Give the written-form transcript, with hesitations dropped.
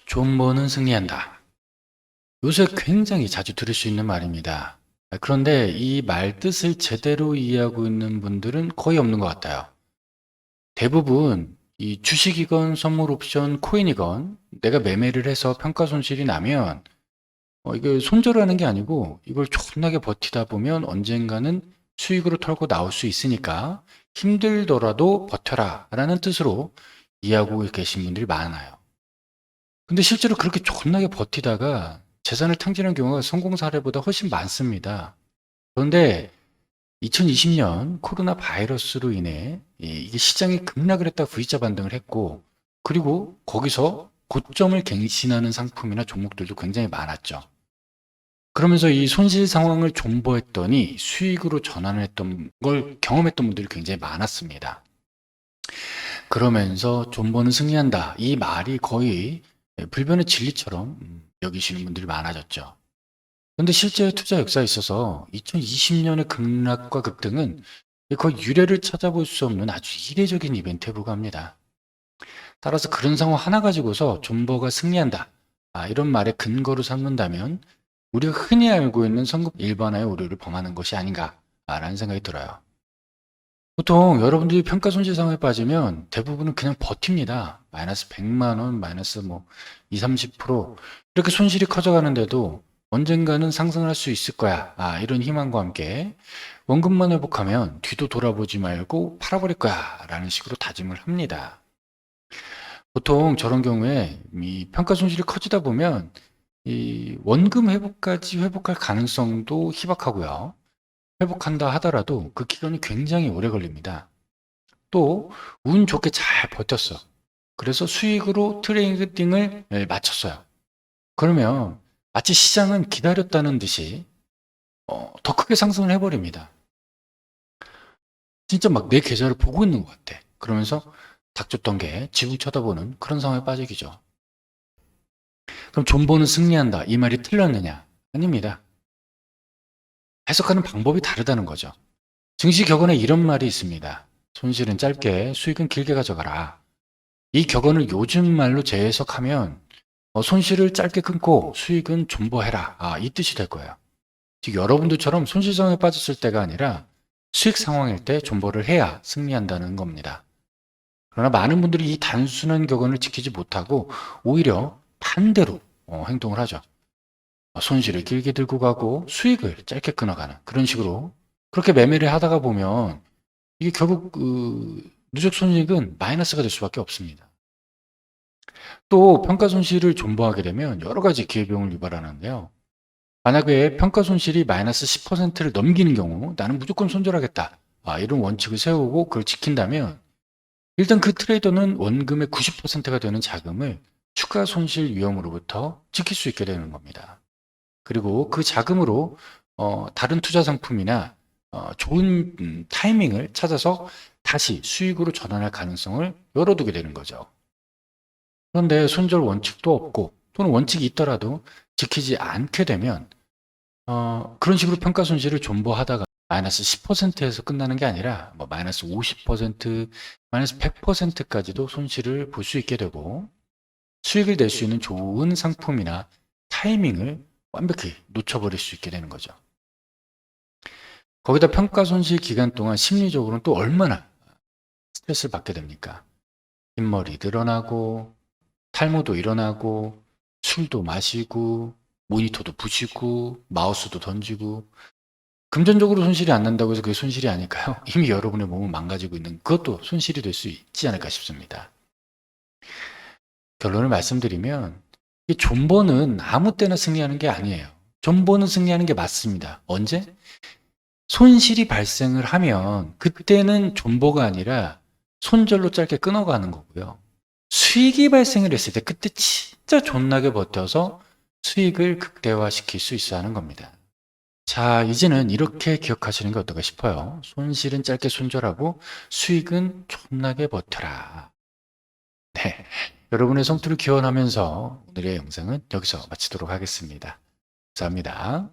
존버는 승리한다. 요새 굉장히 자주 들을 수 있는 말입니다. 그런데 이 말 뜻을 제대로 이해하고 있는 분들은 거의 없는 것 같아요. 대부분 이 주식이건 선물 옵션, 코인이건 내가 매매를 해서 평가 손실이 나면 이게 손절하는 게 아니고 이걸 존나게 버티다 보면 언젠가는 수익으로 털고 나올 수 있으니까 힘들더라도 버텨라 라는 뜻으로 이해하고 계신 분들이 많아요. 근데 실제로 그렇게 존나게 버티다가 재산을 탕진한 경우가 성공 사례보다 훨씬 많습니다. 그런데 2020년 코로나 바이러스로 인해 이게 시장이 급락을 했다 V자 반등을 했고, 그리고 거기서 고점을 갱신하는 상품이나 종목들도 굉장히 많았죠. 그러면서 이 손실 상황을 존버했더니 수익으로 전환을 했던 걸 경험했던 분들이 굉장히 많았습니다. 그러면서 존버는 승리한다. 이 말이 거의 불변의 진리처럼 여기시는 분들이 많아졌죠. 근데 실제 투자 역사에 있어서 2020년의 급락과 급등은 거의 유례를 찾아볼 수 없는 아주 이례적인 이벤트에 불과합니다. 따라서 그런 상황 하나 가지고서 존버가 승리한다. 이런 말의 근거로 삼는다면 우리가 흔히 알고 있는 성급 일반화의 오류를 범하는 것이 아닌가라는 생각이 들어요. 보통 여러분들이 평가 손실 상황에 빠지면 대부분은 그냥 버팁니다. 마이너스 100만 원, 마이너스 뭐 20, 30% 이렇게 손실이 커져가는데도 언젠가는 상승할 수 있을 거야. 이런 희망과 함께 원금만 회복하면 뒤도 돌아보지 말고 팔아버릴 거야. 라는 식으로 다짐을 합니다. 보통 저런 경우에 이 평가 손실이 커지다 보면 이 원금 회복까지 회복할 가능성도 희박하고요. 회복한다 하더라도 그 기간이 굉장히 오래 걸립니다. 또 운 좋게 잘 버텼어. 그래서 수익으로 트레이딩을 마쳤어요. 그러면 마치 시장은 기다렸다는 듯이 더 크게 상승을 해버립니다. 진짜 막 내 계좌를 보고 있는 것 같아. 그러면서 닥쳤던 게 지붕 쳐다보는 그런 상황에 빠지기죠. 그럼 존버는 승리한다. 이 말이 틀렸느냐? 아닙니다. 해석하는 방법이 다르다는 거죠. 증시 격언에 이런 말이 있습니다. 손실은 짧게, 수익은 길게 가져가라. 이 격언을 요즘 말로 재해석하면 손실을 짧게 끊고 수익은 존버해라. 이 뜻이 될 거예요. 즉 여러분들처럼 손실 상황에 빠졌을 때가 아니라 수익 상황일 때 존버를 해야 승리한다는 겁니다. 그러나 많은 분들이 이 단순한 격언을 지키지 못하고 오히려 반대로 행동을 하죠. 손실을 길게 들고 가고 수익을 짧게 끊어가는 그런 식으로 그렇게 매매를 하다가 보면 이게 결국 누적 손익은 마이너스가 될 수밖에 없습니다. 또 평가 손실을 존버하게 되면 여러 가지 기회비용을 유발하는데요. 만약에 평가 손실이 마이너스 10%를 넘기는 경우 나는 무조건 손절하겠다. 이런 원칙을 세우고 그걸 지킨다면 일단 그 트레이더는 원금의 90%가 되는 자금을 추가 손실 위험으로부터 지킬 수 있게 되는 겁니다. 그리고 그 자금으로 다른 투자 상품이나 좋은 타이밍을 찾아서 다시 수익으로 전환할 가능성을 열어두게 되는 거죠. 그런데 손절 원칙도 없고 또는 원칙이 있더라도 지키지 않게 되면 그런 식으로 평가 손실을 존버하다가 마이너스 10%에서 끝나는 게 아니라 뭐 마이너스 50%, 마이너스 100%까지도 손실을 볼 수 있게 되고 수익을 낼 수 있는 좋은 상품이나 타이밍을 완벽히 놓쳐버릴 수 있게 되는 거죠. 거기다 평가 손실 기간 동안 심리적으로는 또 얼마나 스트레스를 받게 됩니까? 흰머리 늘어나고 탈모도 일어나고 술도 마시고 모니터도 부시고 마우스도 던지고 금전적으로 손실이 안 난다고 해서 그게 손실이 아닐까요? 이미 여러분의 몸은 망가지고 있는 그것도 손실이 될 수 있지 않을까 싶습니다. 결론을 말씀드리면 이 존버는 아무 때나 승리하는 게 아니에요. 존버는 승리하는 게 맞습니다. 언제? 손실이 발생을 하면 그때는 존버가 아니라 손절로 짧게 끊어가는 거고요. 수익이 발생을 했을 때 그때 진짜 존나게 버텨서 수익을 극대화시킬 수 있어야 하는 겁니다. 자, 이제는 이렇게 기억하시는 게 어떨까 싶어요. 손실은 짧게 손절하고 수익은 존나게 버텨라. 네, 여러분의 성투를 기원하면서 오늘의 영상은 여기서 마치도록 하겠습니다. 감사합니다.